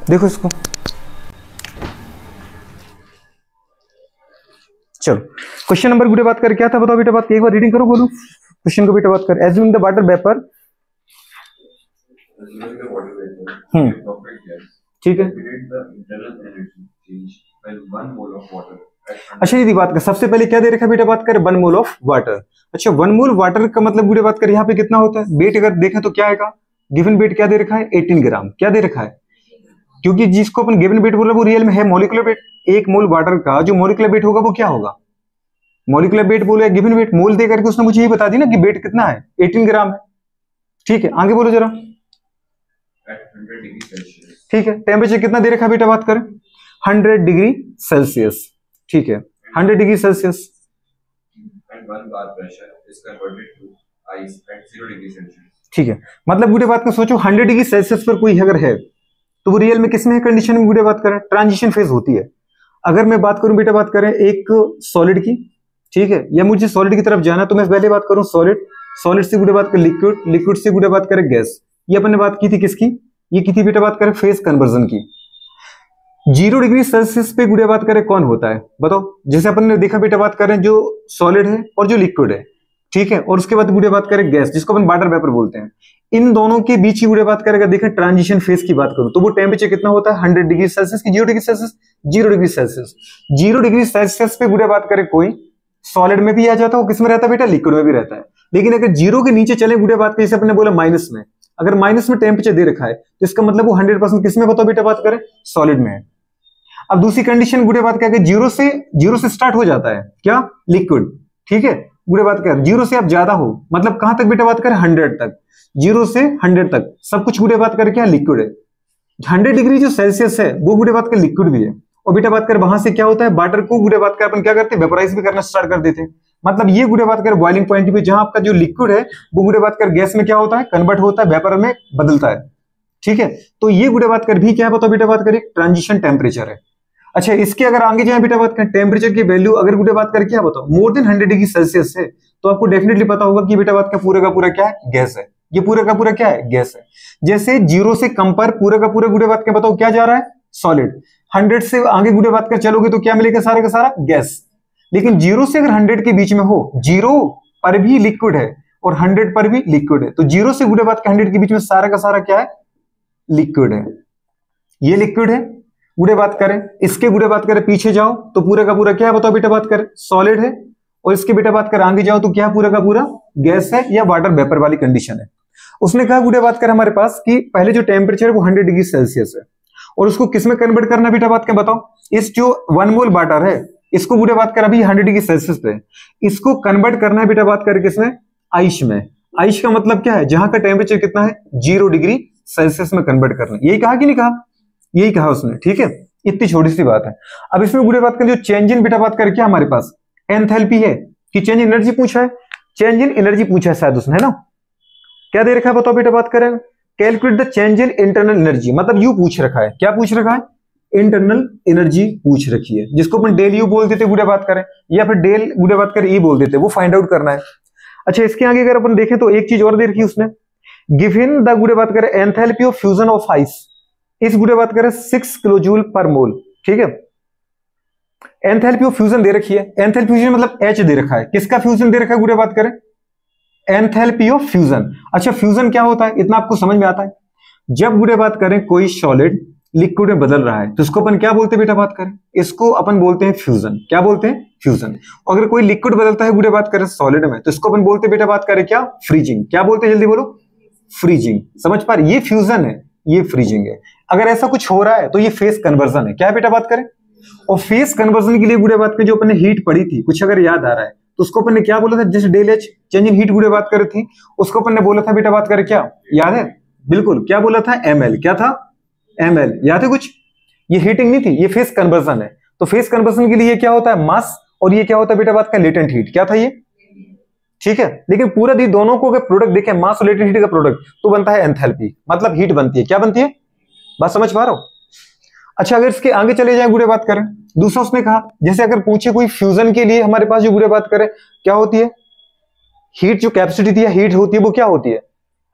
देखो इसको, चलो क्वेश्चन नंबर बेटा बात कर क्या था बताओ बेटा, बात एक बार रीडिंग करो, बोलो क्वेश्चन को बेटा बात कर। एज्यूम द वाटर वेपर, ठीक है। अच्छा यदि बात कर सबसे पहले क्या दे रखा है बेटा, बात करें 1 मोल ऑफ वाटर। अच्छा 1 मोल वाटर का मतलब बेटा बात करें यहाँ पे कितना होता है, वेट अगर देखें तो क्या आएगा, गिवन वेट क्या दे रखा है 18 ग्राम, क्या दे रखा है, क्योंकि जिसको अपन गिवन वेट बोला वो रियल में है मॉलिक्यूलर वेट। 1 मोल वाटर का जो मॉलिक्यूलर वेट होगा वो क्या होगा, मॉलिक्यूलर वेट बोले गिवन वेट, मोल दे करके उसने मुझे ये बता दी ना कि वेट कितना है 18 ग्राम है। ठीक है आगे बोलो जरा, ठीक है। टेम्परेचर कितना दे रखा है बेटा बात करें 100 डिग्री सेल्सियस, ठीक है 100 डिग्री सेल्सियस। ठीक है, मतलब बूढ़े बात का सोचो 100 डिग्री सेल्सियस पर कोई अगर है तो वो रियल में किस में कंडीशन में बूढ़े बात करें, ट्रांजिशन फेज होती है। अगर मैं बात करूं बेटा बात करें एक सॉलिड की, ठीक है, या मुझे सॉलिड की तरफ जाना तो मैं पहले बात करूं सॉलिड, सॉलिड से बूढ़े बात करें लिक्विड, लिक्विड से बूढ़े बात करें गैस। ये अपन ने बात की थी किसकी, ये की थी बेटा बात करें फेज कन्वर्जन की। 0 डिग्री सेल्सियस पे गुड़िया बात करें कौन होता है बताओ, जैसे अपन ने देखा बेटा बात करें जो सॉलिड है और जो लिक्विड है, ठीक है, और उसके बाद गुड़िया बात करें गैस जिसको अपन वाटर वेपर बोलते हैं, इन दोनों के बीच की गुड़िया बात करें देखें ट्रांजिशन फेज की बात करूं तो वो टेम्परेचर कितना होता है 100 डिग्री सेल्सियस की 0 degree Celsius, 0 degree Celsius. 0 degree Celsius पे गुड़िया बात करें कोई सॉलिड में भी आ जाता है, वो किसमें रहता है बेटा लिक्विड में भी रहता है। लेकिन अगर 0 के नीचे चले गुड़िया बात करें, जैसे अपने बोला माइनस में, अगर माइनस में टेम्परेचर दे रखा है तो इसका मतलब वो 100% किसमें बताओ बेटा बात करें सॉलिड में है। अब दूसरी कंडीशन गुड़े बात क्या, जीरो से स्टार्ट हो जाता है क्या लिक्विड, ठीक है, गुड़े बात क्या 0 से आप ज्यादा हो, मतलब कहां तक बेटा बात करें 100 तक, 0 से 100 तक सब कुछ गुड़े बात कर क्या लिक्विड है। 100 डिग्री जो सेल्सियस है वो गुड़े बात कर लिक्विड भी है, और बेटा बात कर वहां से क्या होता है वाटर को गुड़े बात कर अपन क्या करते हैं वेपराइज भी करना स्टार्ट कर देते हैं। मतलब ये गुड़े बात कर बॉइलिंग पॉइंट पे जहां आपका जो लिक्विड है वो गुड़े बात कर गैस में क्या होता है कन्वर्ट होता है, वेपर में बदलता है, ठीक है। तो ये गुड़े बात कर भी क्या बताओ बेटा बात कर ट्रांजिशन टेम्परेचर है। अच्छा इसके अगर आगे जाए बेटा बात करें टेम्परेचर की वैल्यू अगर गुड़े बात कर क्या बताओ मोर देन 100 डिग्री सेल्सियस है तो आपको डेफिनेटली पता होगा कि बेटा बात का पूरा क्या है गैस है, ये पूरा का पूरा क्या है गैस है। जैसे 0 से कम पर पूरा का पूरा गुड़े बात का बताओ क्या जा रहा है सॉलिड, 100 से आगे गुड़े बात कर चलोगे तो क्या मिलेगा सारा का सारा गैस। लेकिन 0 से अगर 100 के बीच में हो, 0 पर भी लिक्विड है और 100 पर भी लिक्विड है, तो 0 से गुड़े बात का 100 के बीच में सारा का सारा क्या है लिक्विड है, ये लिक्विड है। गुड़े बात करें इसके गुड़े बात करें पीछे जाओ तो पूरा का पूरा क्या है बताओ बेटा बात करें सॉलिड है, और इसके बेटा बात कर आगे जाओ तो क्या पूरा का पूरा गैस है या वाटर वेपर वाली कंडीशन है। उसने कहा गुड़े बात कर हमारे पास कि पहले जो टेम्परेचर है वो 100 डिग्री सेल्सियस है और उसको किस में कन्वर्ट करना बेटा बात कर बताओ, इस जो 1 मोल वाटर है इसको गुड़े बात कर अभी 100 डिग्री सेल्सियस पे, इसको कन्वर्ट करना है बेटा बात कर किसमें आइस में। आइस का मतलब क्या है जहां का टेम्परेचर कितना है 0 डिग्री सेल्सियस में कन्वर्ट करना, यही कहा कि नहीं कहा, यही कहा उसने, ठीक है। इतनी छोटी सी बात है। अब इसमें गुड़े बात करें जो चेंज इन बेटा बात कर क्या हमारे पास एंथैल्पी है कि चेंज इन एनर्जी पूछा है, चेंज इन एनर्जी पूछा है शायद उसने, है ना, क्या दे रखा है बताओ बेटा बात करें calculate the change in internal energy, मतलब यू पूछ रखा है, क्या पूछ रखा है इंटरनल एनर्जी पूछ रखी है, जिसको अपन डेल यू बोल देते गुड़े बात करें या फिर डेल गुड़े बात करें ई बोल देते, वो फाइंड आउट करना है। अच्छा इसके आगे अगर अपन देखें तो एक चीज और दे रखी है उसने, गिवन द गुड़े बात करें enthalpy of fusion of ice, इस गुड़े बात करें 6 किलो जूल पर मोल, ठीक है। एंथैल्पी ऑफ फ्यूजन दे रखी है, एंथैल्पी फ्यूजन मतलब एच दे रखा है, किसका फ्यूजन दे रखा है गुड़े बात करें एंथैल्पी ऑफ फ्यूजन। अच्छा फ्यूजन क्या होता है इतना आपको समझ में आता है, जब गुड़े बात करें कोई सॉलिड लिक्विड में बदल रहा है तो इसको अपन क्या बोलते हैं बेटा बात करें, इसको अपन बोलते हैं फ्यूजन, क्या बोलते हैं फ्यूजन। अगर कोई लिक्विड बदलता है गुड़े बात करें सॉलिड में तो इसको अपन बोलते हैं बेटा बात करें क्या फ्रीजिंग, क्या बोलते हैं जल्दी बोलो फ्रीजिंग, समझ पा रहे, ये फ्यूजन है ये फ्रीजिंग है। अगर ऐसा कुछ हो रहा है तो ये फेस कन्वर्जन है, क्या है बेटा बात करें। और फेस कन्वर्जन के लिए गुड़े बात करें जो अपन ने हीट पड़ी थी कुछ अगर याद आ रहा है तो उसको अपन ने क्या बोला था, जैसे del H change in heat गुड़े बात करे थी उसको अपन ने बोला था बेटा बात करें क्या याद है, बिल्कुल क्या बोला था ml, क्या था ml, याद है कुछ, ये हीटिंग नहीं थी ये फेस कन्वर्जन है। तो फेस कन्वर्जन के लिए क्या होता है मास और ये क्या होता है बेटा बात का लेटेंट हीट, क्या था ये, ठीक है। लेकिन पूरा दी दोनों को अगर प्रोडक्ट देखें मास और लेटेंट हीट का प्रोडक्ट तो बनता है एंथैल्पी, मतलब हीट बनती है, क्या बनती है, बात समझ पा रहा हो। अच्छा अगर इसके आगे चले जाए गुड़े बात करें दूसरा उसने कहा जैसे अगर पूछे कोई फ्यूजन के लिए हमारे पास जो गुड़े बात करें क्या होती है हीट, जो कैपेसिटी थी या हीट होती है वो क्या होती है,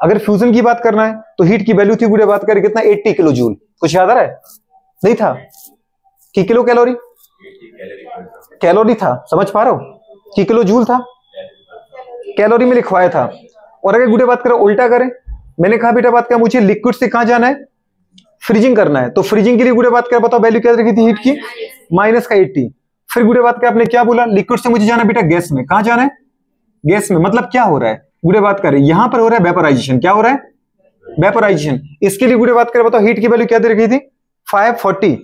अगर फ्यूजन की बात करना है तो हीट की वैल्यू थी गुड़े बात करें कितना 80 किलो जूल। कुछ याद आ रहा है? नहीं था कि किलो कैलोरी? कैलोरी था, समझ पा रहे हो कि किलो जूल था, कैलोरी में लिखवाया था। और अगर गुड़े बात करें उल्टा करें, मैंने कहा बेटा बात करें मुझे लिक्विड से कहां जाना है, फ्रीजिंग करना है, तो फ्रीजिंग के लिए गुड़े बात करें बताओ वैल्यू क्या रखी थी हीट की, माइनस का 80। फिर गुड़े बात करें आपने क्या बोला, लिक्विड से मुझे जाना बेटा गैस में, कहां जाना है, गैस में। मतलब क्या हो रहा है गुड़े बात करें, यहां पर हो रहा है वेपोराइजेशन। क्या हो रहा है? वेपोराइजेशन। इसके लिए गुड़े बात करें बताओ हीट की वैल्यू क्या दे रखी थी, 540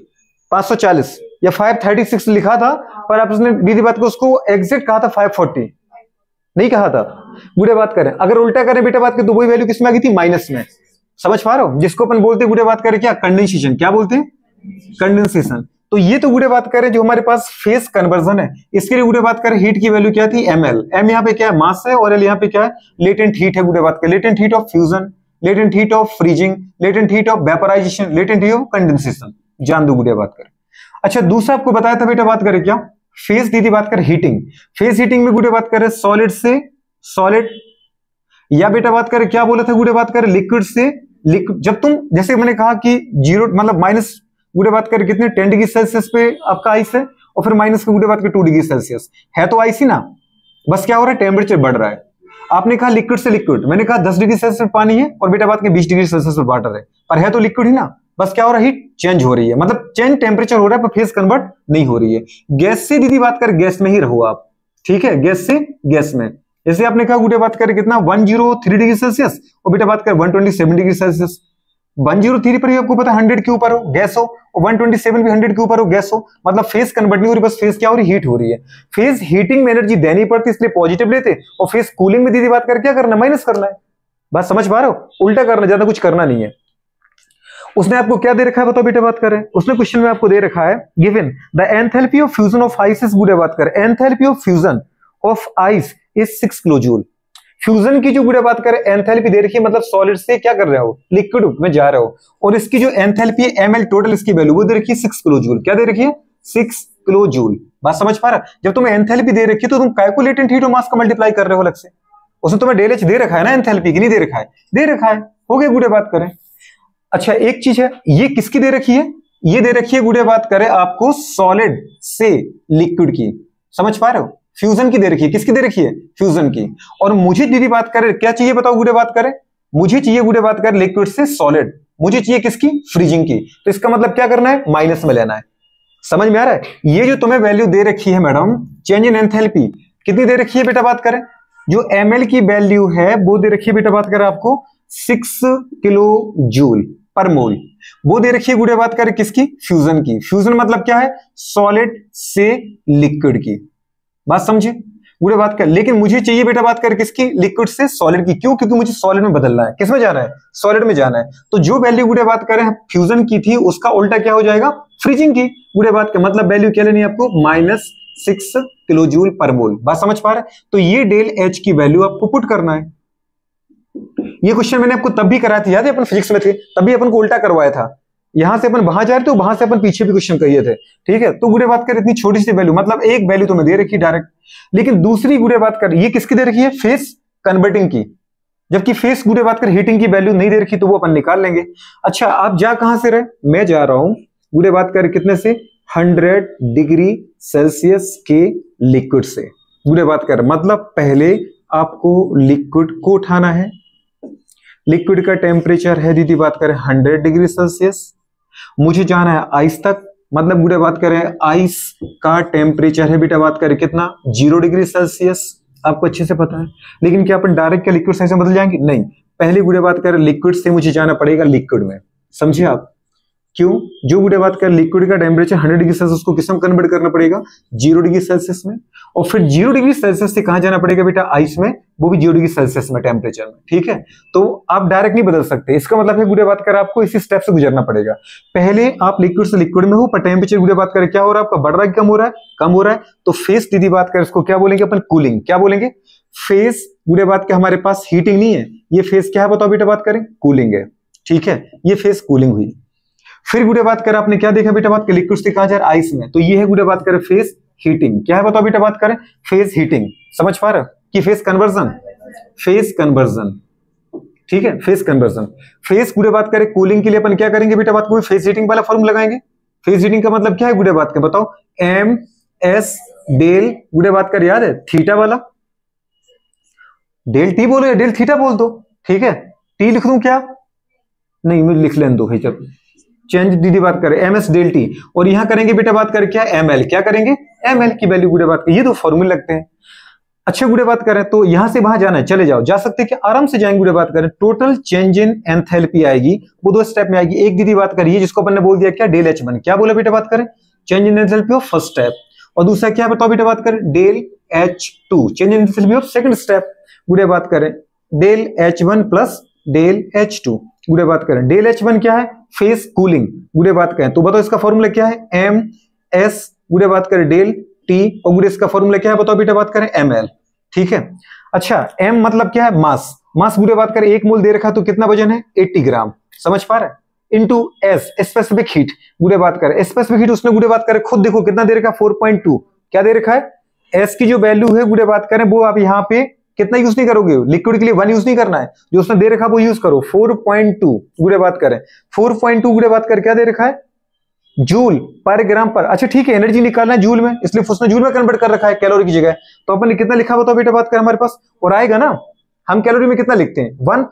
540 या 536 लिखा था, पर आप उसने दीदी बात को उसको एग्जैक्ट कहा था 540, नहीं कहा था। गुड़े बात करें अगर उल्टा करें बेटा बात करें तो वही वैल्यू किसमें आ गई थी, माइनस में। समझ पा रहे हो, जिसको अपन बोलते हैं गुड़े बात करें क्या, कंडेंसेशन। क्या बोलते हैं? कंडेंसेशन। तो ये तो गुड़े बात करें जो हमारे पास फेस कन्वर्जन है, इसके लिए गुड़े बात करें हीट की वैल्यू क्या थी, ml। m यहाँ पे क्या है, मास है, और l यहाँ पे क्या है, लेटेंट हीट है। गुड़े बात करें latent heat of fusion, latent heat of freezing, latent heat of vaporisation, latent heat of condensation. जान दो गुड़े बात करें। अच्छा दूसरा आपको बताया था बेटा बात करें क्या, फेस दीदी बात करें हीटिंग। फेस हीटिंग में गुड़े बात करें सॉलिड से सॉलिड, या बेटा बात करें क्या बोला था गुड़े बात करें, लिक्विड से लिक्विड। जब तुम जैसे मैंने कहा कि जीरो मतलब माइनस गुड़े बात करें कितने 10 डिग्री सेल्सियस पे आपका आइस है, और फिर माइनस के गुड़े बात करें 2 डिग्री सेल्सियस है, तो आइस ही ना, बस क्या हो रहा है, टेम्परेचर बढ़ रहा है। आपने कहा लिक्विड से लिक्विड, मैंने कहा 10 डिग्री सेल्सियस पानी है, और बेटा बात करें 20 डिग्री सेल्सियस पे वाटर है, पर है तो लिक्विड ही ना, बस क्या हो रहा है, हीट चेंज हो रही है, मतलब चेंज टेम्परेचर हो रहा है पर फेस कन्वर्ट नहीं हो रही है। गैस से दीदी बात करें गैस में ही रहो आप, ठीक है, गैस से गैस में। जैसे आपने कहा गुड़े बात करें कितना 103 डिग्री सेल्सियस, और बेटा बात करें 127 डिग्री सेल्सियस। 103 पर ही आपको पता 100 के ऊपर हो गैस हो, और 127 भी 100 के ऊपर हो गैस हो, मतलब फेस कन्वर्ट नहीं हो रही, बस फेस क्या हो रही, हीट हो रही है। फेस हीटिंग में एनर्जी देनी पड़ती है इसलिए पॉजिटिव लेते, और फेस कूलिंग में दीदी बात कर क्या करना, माइनस करना है। बात समझ पा रहे हो, उल्टा करना, ज्यादा कुछ करना नहीं है। उसने आपको क्या दे रखा है बताओ बेटा बात करें, उसने क्वेश्चन में आपको दे रखा है given the enthalpy of fusion of ice is, गुड़े बात करें enthalpy of fusion of ice is 6 kilo joule. Fusion की जो गुड़े बात करें एंथैल्पी दे रखी है, मतलब सॉलिड से क्या कर रहे हो, लिक्विड में जा रहे हो, और इसकी जो एंथैल्पी है ml टोटल इसकी वैल्यू वो दे रखी है 6 किलो जूल। क्या दे रखी है, 6 किलो जूल। बात समझ पा रहा, जब तुम्हें एंथैल्पी दे रखी है तो तुम कैलकुलेटेड हीट और मास का मल्टीप्लाई कर रहे हो अलग से, उसने तुम्हें डेल एच दे रखा है ना, एंथैल्पी की नहीं दे रखा है, दे रखा है, हो गए गुड़े बात करें। अच्छा एक चीज है, ये किसकी दे रखी है, ये दे रखी है गुड़े बात करें आपको सॉलिड से लिक्विड की, समझ पा रहे हो, फ्यूजन की दे रखी है, किसकी दे रखी है, फ्यूजन की। और मुझे दीदी बात करें क्या चाहिए बताओ गुड़े बात करें, मुझे चाहिए गुड़े बात करें लिक्विड से सॉलिड, मुझे चाहिए किसकी, फ्रीजिंग की। तो इसका मतलब क्या करना है, माइनस में लेना है। समझ में आ रहा है, ये जो तुम्हें वैल्यू दे रखी है मैडम, चेंज इन एंथैल्पी कितनी दे रखी है बेटा बात करें, जो ml की वैल्यू है वो दे रखी है बेटा बात करें आपको 6 किलो जूल पर मोल, वो दे रखी है गुड़े बात करें किसकी, फ्यूजन की। फ्यूजन मतलब क्या है, सॉलिड से लिक्विड की। बात समझे गुड़े बात कर, लेकिन मुझे चाहिए बेटा बात कर किसकी, लिक्विड से सॉलिड की। क्यों, क्योंकि मुझे सॉलिड में बदलना है, किसमें जाना है, सॉलिड में जाना है। तो जो वैल्यू गुड़े बात करें फ्यूजन की थी उसका उल्टा क्या हो जाएगा, फ्रीजिंग की। गुड़े बात का मतलब वैल्यू क्या लेनी है आपको, -6 किलो जूल पर मोल। बात समझ पा रहे, तो ये डेल एच की वैल्यू आपको पुट करना है। ये क्वेश्चन मैंने आपको तब भी कराया था, याद है अपन फिजिक्स में थे तभी अपन को उल्टा करवाया था, यहां से अपन वहां जा रहे थे, वहां से अपन पीछे भी क्वेश्चन करिए थे, ठीक है। तो गुड़े बात कर इतनी छोटी सी वैल्यू, मतलब एक वैल्यू तुम्हें दे रखी डायरेक्ट, लेकिन दूसरी गुड़े बात कर ये किसकी दे रखी है, फेस कन्वर्टिंग की, जबकि फेस गुड़े बात कर हीटिंग की वैल्यू नहीं दे रखी, तो वो अपन निकाल लेंगे। अच्छा आप जा कहां से रहे, मैं जा रहा हूं गुड़े बात कर कितने से, 100 डिग्री सेल्सियस के लिक्विड से। गुड़े बात कर मतलब पहले आपको लिक्विड को उठाना है, लिक्विड का टेम्परेचर है दीदी बात करें 100 डिग्री सेल्सियस, मुझे जाना है आइस तक, मतलब गुड़े बात करें आइस का टेम्परेचर है बेटा बात करें कितना, 0 डिग्री सेल्सियस, आपको अच्छे से पता है। लेकिन क्या अपन डायरेक्ट क्या लिक्विड से बदल जाएंगे, नहीं, पहले गुड़े बात करें लिक्विड से मुझे जाना पड़ेगा लिक्विड में, समझे आप। क्यों, जो गुड़े बात कर लिक्विड का टेम्परेचर 100 डिग्री सेल्सियस को किस में कन्वर्ट करना पड़ेगा, 0 डिग्री सेल्सियस में, और फिर 0 डिग्री सेल्सियस से कहां जाना पड़ेगा बेटा, आइस में, वो भी 0 डिग्री सेल्सियस में टेम्परेचर में, ठीक है। तो आप डायरेक्ट नहीं बदल सकते, इसका मतलब है गुड़े बात कर आपको इसी स्टेप से गुजरना पड़ेगा। पहले आप लिक्विड से लिक्विड में हो, पर टेम्परेचर गुड़े बात करें क्या हो रहा है आपका, बढ़ रहा है कम हो रहा है, कम हो रहा है। तो फेस दीदी बात कर इसको क्या बोलेंगे अपन, कूलिंग। क्या बोलेंगे, फेस गुड़े बात के हमारे पास हीटिंग नहीं है, ये फेस क्या है बताओ बेटा बात करें, कूलिंग है, ठीक है, ये फेस कूलिंग हुई। फिर गुड़े बात कर आपने क्या देखा बेटा बात कर, लिक्विड से कहां जा रहा है, आइस में, तो ये है गुड़े बात करें फेस हीटिंग। क्या है बताओ बेटा बात करें, फेस हीटिंग। समझ पा रहे हो कि फेस कन्वर्जन, फेस कन्वर्जन, ठीक है, फेस कन्वर्जन। फेस गुड़े बात करें कूलिंग के लिए अपन क्या करेंगे बेटा, बात को फेस हीटिंग वाला फॉर्मूला लगाएंगे। फेस हीटिंग का मतलब क्या है गुड़े बात के बताओ, एम एस डेल गुड़े बात कर, याद है थीटा वाला, डेल टी बोलो या डेल थीटा बोल दो, ठीक है। टी लिख दूं क्या, नहीं मैं लिख लेने दो भाई, जब चेंज दीदी बात करें एम एस डेल टी, और यहां करेंगे बेटा बात करें क्या, एम एल, क्या करेंगे एम एल की वैल्यू गुड़े बात कर, ये दो फॉर्मूले लगते हैं। अच्छा गुड़े बात करें तो यहां से वहां जाना है, चले जाओ, जा सकते हैं कि आराम से जाएंगे गुड़े बात करें। टोटल चेंज इन एंथैल्पी आएगी, वो दो स्टेप में आएगी। एक दीदी बात करिए जिसको अपन ने बोल दिया क्या, डेल एच वन, क्या बोला बेटा बात करें, change in enthalpy of first step, और दूसरा क्या बताओ बेटा बात करें, del H two, change in enthalpy of second step. गुड़े बात करें del H one plus del H two, गुड़े बात करें डेल एच वन क्या है, फेस कूलिंग गुड़े बात करें, तो बताओ इसका फॉर्मूला क्या है, एम एस गुड़े बात करें डेल टी, और गुड़े इसका फॉर्मूला क्या है बताओ बेटा बात करें, एम एल, ठीक है। अच्छा एम मतलब क्या है, मास, मास गुड़े बात करें 1 मोल दे रखा तो कितना वजन है 80 ग्राम, समझ पा रहे हैं, इनटू एस स्पेसिफिक हीट गुड़े बात करें, स्पेसिफिक हीट उसने गुड़े बात करें खुद देखो कितना दे रखा, 4.2, क्या दे रखा है, एस की जो वैल्यू है गुड़े बात करें वो आप यहाँ पे कितना यूज नहीं करोगे, लिक्विड के लिए 1 यूज नहीं करना है, जो उसने दे रखा वो यूज करो, 4.2 गुड़े बात करें, 4.2 गुड़े बात कर क्या दे रखा है, जूल पर ग्राम पर। अच्छा ठीक है, एनर्जी निकालना है जूल में, इसलिए उसने जूल में कन्वर्ट कर रखा है कैलोरी की जगह, तो अपन ने कितना लिखा बताओ बेटा बात कर हमारे पास, और आएगा ना, हम कैलोरी में कितना लिखते हैं 1,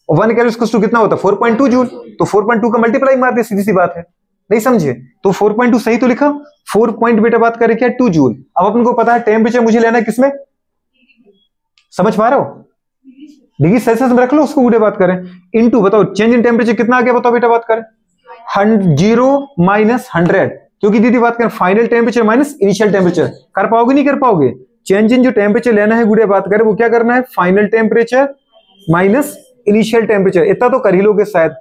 और 1 कैलोरी कितना होता है 4.2 जूल, तो 4.2 का मल्टीप्लाई मार दे, सीधी सी बात है, नहीं समझे, तो 4.2 सही तो लिखा, 4 पॉइंट बेटा बात करें क्या 2 जूल। अब अपन को पता है टेम्परेचर मुझे लेना है किसमें, समझ पा रहे हो, डिग्री सेल्सियस में रख लो उसको गुड़े बात करें, इनटू बताओ चेंज इन टेम्परेचर कितना आ गया बताओ बेटा बात करें, 0 माइनस 100, क्योंकि दीदी बात करें final temperature minus initial temperature, कर पाओगे नहीं कर पाओगे, चेंज इन जो टेम्परेचर लेना है गुड़े बात करें वो क्या करना है, final temperature minus initial temperature, इतना तो कर ही लोगे शायद,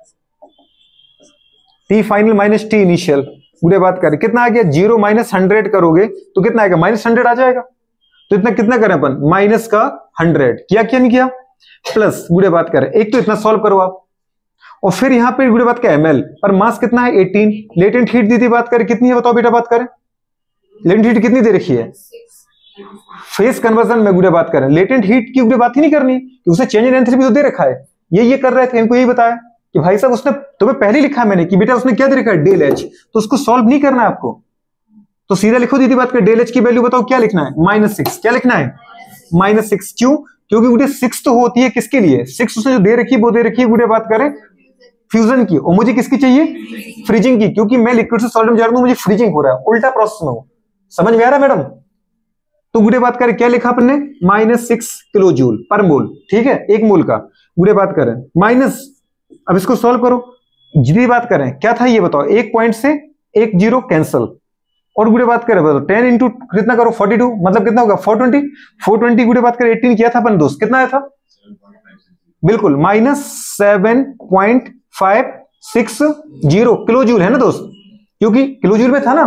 T final minus T initial गुड़े बात करें, कितना आ गया 0 माइनस 100 करोगे तो कितना आएगा -100 आ जाएगा, तो इतना कितना करें अपन माइनस का 100, किया क्या नहीं किया, प्लस गुड़े बात करें, एक तो इतना सॉल्व करो आप, और फिर यहां पे गुड़े बात का एमएल पर मास कितना है 18, लेटेंट हीट दीदी बात करें कितनी है बताओ बेटा बात करें, लेटेंट हीट कितनी दे रखी है, फेस कन्वर्जन में गुड़े बात करें, लेटेंट हीट की गुड़े बात ही नहीं करनी कि उसे चेंज इन एंथैल्पी तो दे रखा है, ये कर रहे थे, इनको यही बताया कि भाई साहब उसने तुम्हें पहले लिखा है मैंने कि बेटा उसने क्या दे रखा है डेल एच, तो उसको सॉल्व नहीं करना है आपको, तो सीधा लिखो दीदी बात कर, डेल एच की वैल्यू बताओ क्या लिखना है -6, क्या लिखना है -6, क्यों, क्योंकि गुड़े 6 तो होती है किसके लिए, 6 उसने जो दे रखी है वो दे रखी है गुड़े बात करें फ्यूजन की, और मुझे किसकी चाहिए फ्रीजिंग की, क्योंकि मैं लिक्विड से सॉलिड में जा रहा हूं, मुझे फ्रीजिंग हो रहा है, उल्टा प्रोसेस में हो, समझ में आ रहा है मैडम, तो गुड़े बात करें क्या लिखा अपन ने -6 किलो जूल पर मोल, ठीक है, 1 मोल का गुड़े बात करें माइनस, अब इसको सॉल्व करो, जी बात करें क्या था ये बताओ, 1 पॉइंट से 1 0 कैंसल, और गुड़े बात करें बताओ 10 इंटू कितना करो 42, मतलब कितना होगा 420 गुड़े बात करें 18 किया था अपन दोस्त, कितना आया था बिल्कुल -7.560 किलो जूल है ना दोस्त, क्योंकि किलो जूल में था ना,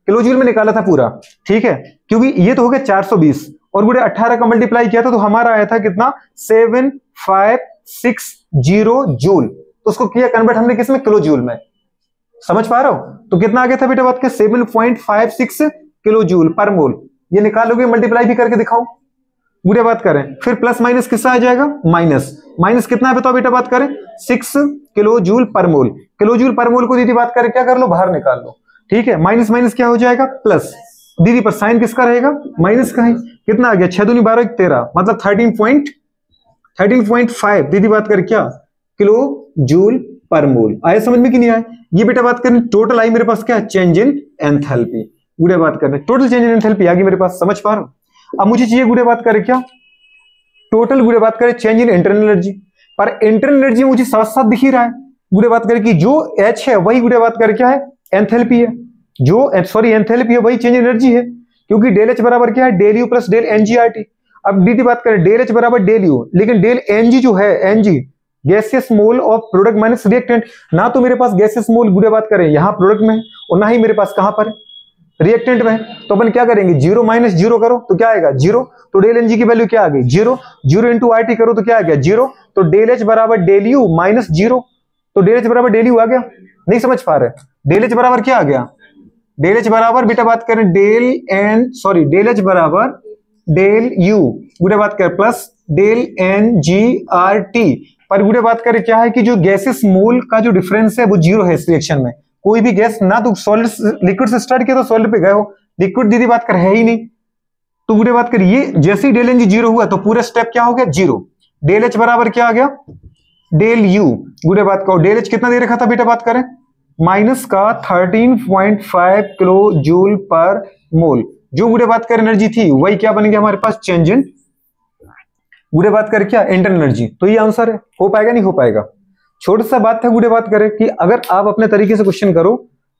किलो जूल में निकाला था पूरा, ठीक है, क्योंकि ये तो हो गया 420, और गुड़े 18 का मल्टीप्लाई किया था तो हमारा आया था कितना 7560 जूल, तो उसको किया कन्वर्ट हमने किसमें किलो जूल में, समझ पा रहे हो, तो कितना आ गया था बेटा बात के 7.56 किलो जूल पर मोल, ये निकालोगे मल्टीप्लाई भी करके दिखाओ गुड़े बात करें, फिर प्लस माइनस किसका आ जाएगा माइनस कितना है बताओ बेटा बात करें 6 किलो जूल पर मोल, किलो जूल पर मोल को दीदी बात करें क्या कर लो बाहर निकाल लो, ठीक है, माइनस माइनस क्या हो जाएगा प्लस, दीदी पर साइन किसका रहेगा माइनस का ही, कितना आ गया 6 दूनी 12 13, मतलब 13.5 दीदी बात करें क्या किलो जूल पर मोल, आया समझ में कि नहीं आया, ये बेटा बात करें टोटल आई मेरे पास क्या चेंज इन एंथैल्पी, गुड़े बात करें टोटल चेंज इन एंथैल्पी आ गई मेरे पास, समझ पा रहा हूं, अब मुझे चाहिए गुड़े बात करें क्या टोटल गुड़े बात करें चेंज इन इंटरनल एनर्जी, पर इंटरनल एनर्जी मुझे साथ साथ दिख ही रहा है, गुड़े बात करें कि जो एच है वही गुड़े बात करें क्या है एंथैल्पी है, जो सॉरी एंथैल्पी है वही चेंज इन एनर्जी है, क्योंकि डेल एच बराबर क्या है del U plus del NGRT, अब डी बात करें डेल एच बराबर डेल यू, लेकिन डेल एनजी जो है NG gaseous mole of product minus reactant, ना तो मेरे पास गैसियस मोल गुड़े बात करें यहां प्रोडक्ट में है, और ना ही मेरे पास कहां पर रिएक्टेंट में है, तो अपन क्या करेंगे 0 माइनस 0 करो तो क्या आएगा 0, तो डेल एनजी की वैल्यू क्या आ गई 0 इंटू आरटी करो तो क्या आ गया 0, तो डेल एच बराबर डेल यू माइनस 0, तो डेल एच बराबर डेल यू आ गया, नहीं समझ पा रहे, डेल एच बराबर क्या आ गया, डेल एच बराबर बेटा बात करें डेल एच बराबर डेल यू गुड़े बात करें plus del N G R T. पर वीडियो बात करें क्या है कि जो गैसेस मोल का जो डिफरेंस है वो जीरो है इस रिएक्शन में। कोई भी गैस ना तो सॉलिड लिक्विड से स्टार्ट किया तो सॉलिड पे गए हो, लिक्विड दीदी बात कर है ही नहीं। तो वीडियो बात करिए जैसे ही डेल एन जी जीरो हुआ तो पूरा स्टेप क्या हो गया, जीरो। डेल एच बराबर क्या आ गया, डेल यू। वीडियो बात करो डेल एच कितना दे रखा था बेटा, बात करें माइनस का 13.5 किलो जूल पर मोल। जो वीडियो बात कर एनर्जी थी वही क्या बन गया हमारे पास, चेंज इन वीडियो बात करें क्या, इंटरनल एनर्जी। तो ये आंसर है, हो पाएगा नहीं हो पाएगा। छोटी सा बात है वीडियो बात करें कि अगर आप अपने तरीके से क्वेश्चन करो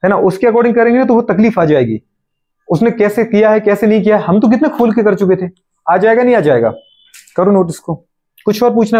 है ना, उसके अकॉर्डिंग करेंगे ना तो वो तकलीफ आ जाएगी। उसने कैसे किया है कैसे नहीं किया है, हम तो कितने खोल के कर चुके थे। आ जाएगा नहीं आ जाएगा, करो नोटिस को। कुछ और पूछना है तो